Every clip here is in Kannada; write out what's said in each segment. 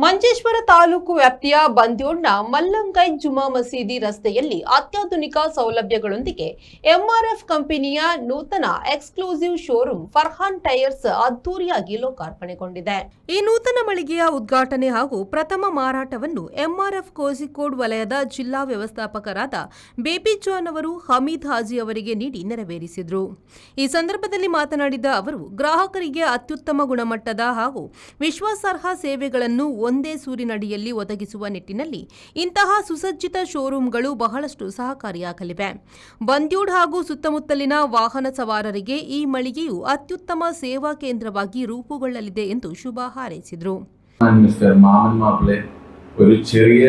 ಮಂಜೇಶ್ವರ ತಾಲೂಕು ವ್ಯಾಪ್ತಿಯ ಬಂದ್ಯೋಡ್ನ ಮಲ್ಲಂಗೈ ಜುಮಾ ಮಸೀದಿ ರಸ್ತೆಯಲ್ಲಿ ಅತ್ಯಾಧುನಿಕ ಸೌಲಭ್ಯಗಳೊಂದಿಗೆ ಎಂಆರ್ಎಫ್ ಕಂಪನಿಯ ನೂತನ ಎಕ್ಸ್ಕ್ಲೂಸಿವ್ ಶೋರೂಮ್ ಫರ್ಹಾನ್ ಟೈರ್ಸ್ ಅದ್ದೂರಿಯಾಗಿ ಲೋಕಾರ್ಪಣೆಗೊಂಡಿದೆ. ಈ ನೂತನ ಮಳಿಗೆಯ ಉದ್ಘಾಟನೆ ಹಾಗೂ ಪ್ರಥಮ ಮಾರಾಟವನ್ನು ಎಂಆರ್ಎಫ್ ಕೋಝಿಕೋಡ್ ವಲಯದ ಜಿಲ್ಲಾ ವ್ಯವಸ್ಥಾಪಕರಾದ ಬೇಬಿ ಜಾನ್ ಅವರು ಹಮೀದ್ ಹಾಜಿ ಅವರಿಗೆ ನೀಡಿ ನೆರವೇರಿಸಿದರು. ಈ ಸಂದರ್ಭದಲ್ಲಿ ಮಾತನಾಡಿದ ಅವರು, ಗ್ರಾಹಕರಿಗೆ ಅತ್ಯುತ್ತಮ ಗುಣಮಟ್ಟದ ಹಾಗೂ ವಿಶ್ವಾಸಾರ್ಹ ಸೇವೆಗಳನ್ನು ಒಂದೇ ಸೂರಿನಡಿಯಲ್ಲಿ ಒದಗಿಸುವ ನಿಟ್ಟಿನಲ್ಲಿ ಇಂತಹ ಸುಸಜ್ಜಿತ ಶೋರೂಮ್ಗಳು ಬಹಳಷ್ಟು ಸಹಕಾರಿಯಾಗಲಿವೆ. ಬಂದ್ಯೂಡ್ ಹಾಗೂ ಸುತ್ತಮುತ್ತಲಿನ ವಾಹನ ಸವಾರರಿಗೆ ಈ ಮಳಿಗೆಯು ಅತ್ಯುತ್ತಮ ಸೇವಾ ಕೇಂದ್ರವಾಗಿ ರೂಪುಗೊಳ್ಳಲಿದೆ ಎಂದು ಶುಭ ಹಾರೈಸಿದರು. മിസ്റ്റർ മാമൻ മാപ്പിളെ ഒരു ചെറിയ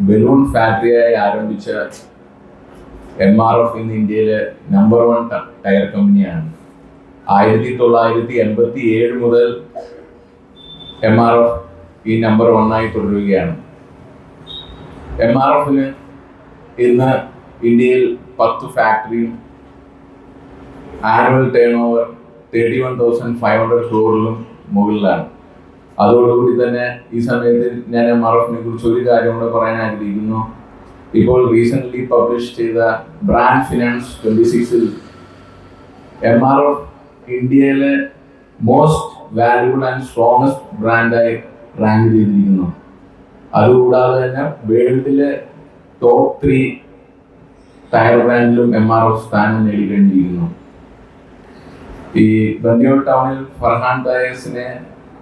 ബലൂൺ ഫാക്ടറിയായി ആരംഭിച്ച MRF ഇന്ന് ഇന്ത്യയിലെ നമ്പർ 1 ടയർ കമ്പനിയാണ്. 1987 മുതൽ MRF ഈ നമ്പർ 1 ആയി തുടരുകയാണ്. MRFന് ഇന്ന് ഇന്ത്യയിൽ 10 ഫാക്ടറിയും ആനുവൽ ടേൺ ഓവർ 31,500 ക്രോറിലും മുകളിലാണ്. അതോടുകൂടി തന്നെ ഈ സമയത്ത് ഞാൻ MRFനെ കുറിച്ച് ഒരു കാര്യം കൂടെ പറയാൻ ആഗ്രഹിക്കുന്നു. ഇപ്പോൾ റീസെൻ്റ്ലി പബ്ലിഷ് ചെയ്ത ബ്രാൻഡ് ഫിനാൻസ് 26ൽ MRF ഇന്ത്യയിലെ മോസ്റ്റ് വാല്യുബിൾ ആൻഡ് സ്ട്രോങ്ങസ്റ്റ് ബ്രാൻഡായി റാങ്ക് ചെയ്തിരിക്കുന്നു. അതുകൂടാതെ തന്നെ വേൾഡിലെ ടോപ്പ് 3 ടയർ ബ്രാൻഡിലും MRF സ്ഥാനം നേടിക്കഴിഞ്ഞിരിക്കുന്നു. ഈ ബന്ദിയോട് ടൗണിൽ ഫർഹാൻ ടയേഴ്സിനെ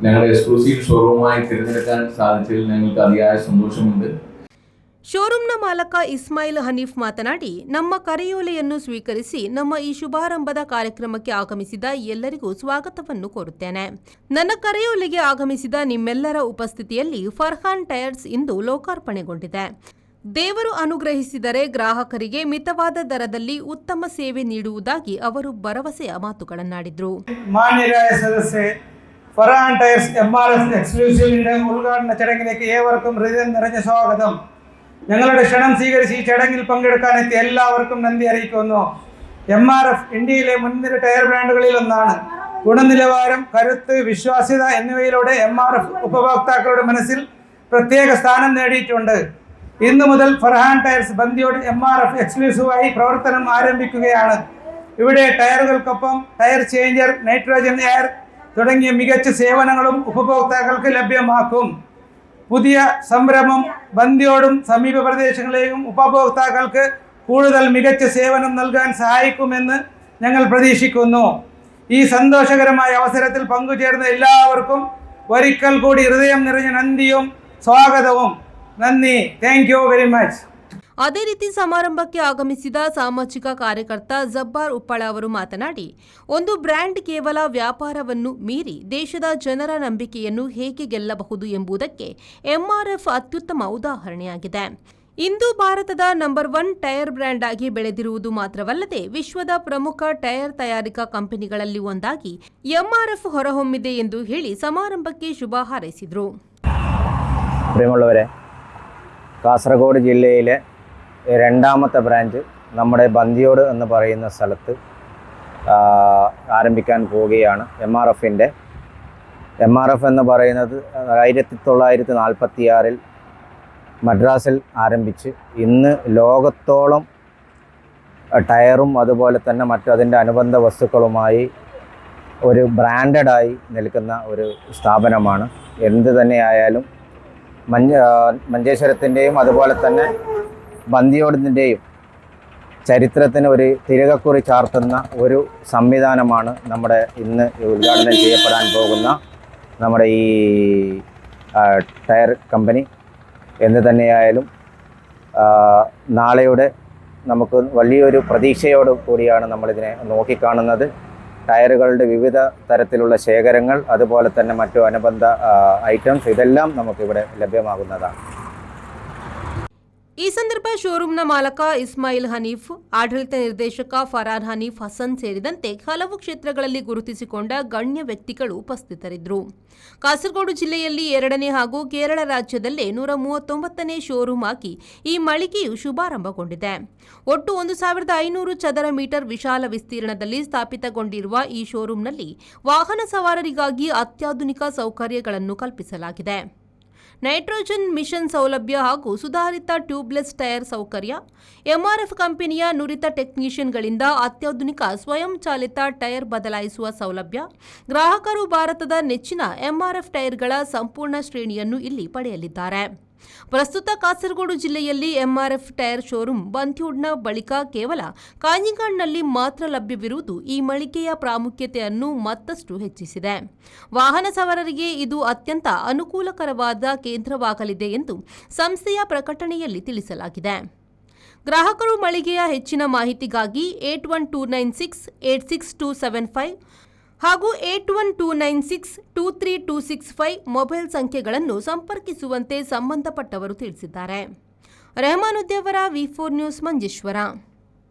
ഞങ്ങളുടെ എക്സ്ക്ലൂസീവ് ഷോറൂമായി തിരഞ്ഞെടുക്കാൻ സാധിച്ചതിൽ ഞങ്ങൾക്ക് അതിയായ സന്തോഷമുണ്ട്. ಶೋರೂಮ್ನ ಮಾಲಕ ಇಸ್ಮಾಯಿಲ್ ಹನೀಫ್ ಮಾತನಾಡಿ, ನಮ್ಮ ಕರೆಯೋಲೆಯನ್ನು ಸ್ವೀಕರಿಸಿ ನಮ್ಮ ಈ ಶುಭಾರಂಭದ ಕಾರ್ಯಕ್ರಮಕ್ಕೆ ಆಗಮಿಸಿದ ಎಲ್ಲರಿಗೂ ಸ್ವಾಗತವನ್ನು ಕೋರುತ್ತೇನೆ. ನನ್ನ ಕರೆಯೋಲೆಗೆ ಆಗಮಿಸಿದ ನಿಮ್ಮೆಲ್ಲರ ಉಪಸ್ಥಿತಿಯಲ್ಲಿ ಫರ್ಹಾನ್ ಟೈರ್ಸ್ ಇಂದು ಲೋಕಾರ್ಪಣೆಗೊಂಡಿದೆ. ದೇವರು ಅನುಗ್ರಹಿಸಿದರೆ ಗ್ರಾಹಕರಿಗೆ ಮಿತವಾದ ದರದಲ್ಲಿ ಉತ್ತಮ ಸೇವೆ ನೀಡುವುದಾಗಿ ಅವರು ಭರವಸೆಯ ಮಾತುಗಳನ್ನಾಡಿದರು. മാന്യരായ സദസ്സേ, ഫർഹാൻ ടയർസ് MRF എക്സ്ക്ലൂസീവിന്റെ ഉദ്ഘാടന ചടങ്ങിലേക്ക് ഏവർക്കും ഹൃദയം നിറഞ്ഞ സ്വാഗതം. ഞങ്ങളുടെ ക്ഷണം സ്വീകരിച്ച് ഈ ചടങ്ങിൽ പങ്കെടുക്കാനെത്തിയ എല്ലാവർക്കും നന്ദി അറിയിക്കുന്നു. MRF ഇന്ത്യയിലെ മുൻനിര ടയർ ബ്രാൻഡുകളിൽ ഒന്നാണ്. ഗുണനിലവാരം, കരുത്ത്, വിശ്വാസ്യത എന്നിവയിലൂടെ MRF ഉപഭോക്താക്കളുടെ മനസ്സിൽ പ്രത്യേക സ്ഥാനം നേടിയിട്ടുണ്ട്. ഇന്നു മുതൽ ഫർഹാൻ ടയർസ് ബന്ദിയോട് MRF എക്സ്ക്ലൂസീവായി പ്രവർത്തനം ആരംഭിക്കുകയാണ്. ഇവിടെ ടയറുകൾക്കൊപ്പം ടയർ ചേഞ്ചർ, നൈട്രോജൻ എയർ തുടങ്ങിയ മികച്ച സേവനങ്ങളും ഉപഭോക്താക്കൾക്ക് ലഭ്യമാക്കും. പുതിയ സംരംഭം ബന്ദിയോടും സമീപ പ്രദേശങ്ങളിലെയും ഉപഭോക്താക്കൾക്ക് കൂടുതൽ മികച്ച സേവനം നൽകാൻ സഹായിക്കുമെന്ന് ഞങ്ങൾ പ്രതീക്ഷിക്കുന്നു. ഈ സന്തോഷകരമായ അവസരത്തിൽ പങ്കുചേർന്ന എല്ലാവർക്കും ഒരിക്കൽ കൂടി ഹൃദയം നിറഞ്ഞ നന്ദിയും സ്വാഗതവും. നന്ദി. Thank you very much. ಅದೇ ರೀತಿ ಸಮಾರಂಭಕ್ಕೆ ಆಗಮಿಸಿದ ಸಾಮಾಜಿಕ ಕಾರ್ಯಕರ್ತ ಜಬ್ಬಾರ್ ಉಪ್ಪಳ ಅವರು ಮಾತನಾಡಿ, ಒಂದು ಬ್ರ್ಯಾಂಡ್ ಕೇವಲ ವ್ಯಾಪಾರವನ್ನು ಮೀರಿ ದೇಶದ ಜನರ ನಂಬಿಕೆಯನ್ನು ಹೇಗೆ ಗೆಲ್ಲಬಹುದು ಎಂಬುದಕ್ಕೆ MRF ಅತ್ಯುತ್ತಮ ಉದಾಹರಣೆಯಾಗಿದೆ. ಇಂದು ಭಾರತದ ನಂಬರ್ 1 ಟೈರ್ ಬ್ರ್ಯಾಂಡ್ ಆಗಿ ಬೆಳೆದಿರುವುದು ಮಾತ್ರವಲ್ಲದೆ ವಿಶ್ವದ ಪ್ರಮುಖ ಟೈರ್ ತಯಾರಿಕಾ ಕಂಪನಿಗಳಲ್ಲಿ ಒಂದಾಗಿ MRF ಹೊರಹೊಮ್ಮಿದೆ ಎಂದು ಹೇಳಿ ಸಮಾರಂಭಕ್ಕೆ ಶುಭ ಹಾರೈಸಿದರು. പ്രിയമുള്ളവരെ, കാസർഗോഡ് ജില്ലയിലെ രണ്ടാമത്തെ ബ്രാഞ്ച് നമ്മുടെ ബന്ദിയോട് എന്ന് പറയുന്ന സ്ഥലത്ത് ആരംഭിക്കാൻ പോവുകയാണ്. MRFൻ്റെ MRF എന്ന് പറയുന്നത് 1946 മദ്രാസിൽ ആരംഭിച്ച് ഇന്ന് ലോകത്തോളം ടയറും അതുപോലെ തന്നെ അതിൻ്റെ അനുബന്ധ വസ്തുക്കളുമായി ഒരു ബ്രാൻഡഡായി നിൽക്കുന്ന ഒരു സ്ഥാപനമാണ്. എന്ത് തന്നെയായാലും മഞ്ചേശ്വരത്തിൻ്റെയും അതുപോലെ തന്നെ ബന്ദിയോടിൻ്റെയും ചരിത്രത്തിന് ഒരു തിരകക്കുറി ചാർത്തുന്ന ഒരു സംവിധാനമാണ് നമ്മുടെ ഇന്ന് ഉദ്ഘാടനം ചെയ്യപ്പെടാൻ പോകുന്ന നമ്മുടെ ഈ ടയർ കമ്പനി. എന്ത് തന്നെയായാലും നാളെയുടെ നമുക്ക് വലിയൊരു പ്രതീക്ഷയോട് കൂടിയാണ് നമ്മളിതിനെ നോക്കിക്കാണുന്നത്. ടയറുകളുടെ വിവിധ തരത്തിലുള്ള ശേഖരങ്ങൾ, അതുപോലെ തന്നെ മറ്റു അനുബന്ധ ഐറ്റംസ് ഇതെല്ലാം നമുക്കിവിടെ ലഭ്യമാകുന്നതാണ്. ಈ ಸಂದರ್ಭ ಶೋರೂಮ್ನ ಮಾಲಕ ಇಸ್ಮಾಯಿಲ್ ಹನೀಫ್, ಆಡಳಿತ ನಿರ್ದೇಶಕ ಫರಾನ್ ಹನೀಫ್ ಹಸನ್ ಸೇರಿದಂತೆ ಹಲವು ಕ್ಷೇತ್ರಗಳಲ್ಲಿ ಗುರುತಿಸಿಕೊಂಡ ಗಣ್ಯ ವ್ಯಕ್ತಿಗಳು ಉಪಸ್ಥಿತರಿದ್ದರು. ಕಾಸರಗೋಡು ಜಿಲ್ಲೆಯಲ್ಲಿ 2ನೇ ಹಾಗೂ ಕೇರಳ ರಾಜ್ಯದಲ್ಲೇ 139ನೇ ಶೋರೂಮ್ ಆಗಿ ಈ ಮಳಿಗೆಯು ಶುಭಾರಂಭಗೊಂಡಿದೆ. ಒಟ್ಟು 1,500 ಚದರ ಮೀಟರ್ ವಿಶಾಲ ವಿಸ್ತೀರ್ಣದಲ್ಲಿ ಸ್ಥಾಪಿತಗೊಂಡಿರುವ ಈ ಶೋರೂಮ್ನಲ್ಲಿ ವಾಹನ ಸವಾರರಿಗಾಗಿ ಅತ್ಯಾಧುನಿಕ ಸೌಕರ್ಯಗಳನ್ನು ಕಲ್ಪಿಸಲಾಗಿದೆ. ನೈಟ್ರೋಜನ್ ಮಿಷನ್ ಸೌಲಭ್ಯ ಹಾಗೂ ಸುಧಾರಿತ ಟ್ಯೂಬ್ಲೆಸ್ ಟೈರ್ ಸೌಕರ್ಯ, ಎಂಆರ್ಎಫ್ ಕಂಪನಿಯ ನುರಿತ ಟೆಕ್ನಿಷಿಯನ್ಗಳಿಂದ ಅತ್ಯಾಧುನಿಕ ಸ್ವಯಂಚಾಲಿತ ಟೈರ್ ಬದಲಾಯಿಸುವ ಸೌಲಭ್ಯ, ಗ್ರಾಹಕರು ಭಾರತದ ನೆಚ್ಚಿನ ಎಂಆರ್ಎಫ್ ಟೈರ್ಗಳ ಸಂಪೂರ್ಣ ಶ್ರೇಣಿಯನ್ನು ಇಲ್ಲಿ ಪಡೆಯಲಿದ್ದಾರೆ. ಪ್ರಸ್ತುತ ಕಾಸರಗೋಡು ಜಿಲ್ಲೆಯಲ್ಲಿ ಎಂಆರ್ಎಫ್ ಟೈರ್ ಶೋರೂಮ್ ಬಂದ್ಯೂಡ್ನ ಬಳಿಕ ಕೇವಲ ಕಾಂಜಿಗಾಡ್ನಲ್ಲಿ ಮಾತ್ರ ಲಭ್ಯವಿರುವುದು ಈ ಮಳಿಗೆಯ ಪ್ರಾಮುಖ್ಯತೆಯನ್ನು ಮತ್ತಷ್ಟು ಹೆಚ್ಚಿಸಿದೆ. ವಾಹನ ಸವಾರರಿಗೆ ಇದು ಅತ್ಯಂತ ಅನುಕೂಲಕರವಾದ ಕೇಂದ್ರವಾಗಲಿದೆ ಎಂದು ಸಂಸ್ಥೆಯ ಪ್ರಕಟಣೆಯಲ್ಲಿ ತಿಳಿಸಲಾಗಿದೆ. ಗ್ರಾಹಕರು ಮಳಿಗೆಯ ಹೆಚ್ಚಿನ ಮಾಹಿತಿಗಾಗಿ 8129686275 ಹಾಗೂ 8129623265 ಮೊಬೈಲ್ ಸಂಖ್ಯೆಗಳನ್ನು ಸಂಪರ್ಕಿಸುವಂತೆ ಸಂಬಂಧಪಟ್ಟವರು ತಿಳಿಸಿದ್ದಾರೆ. ರೆಹಮಾನುದ್ದೇವರ V4 ನ್ಯೂಸ್ ಮಂಜೇಶ್ವರ.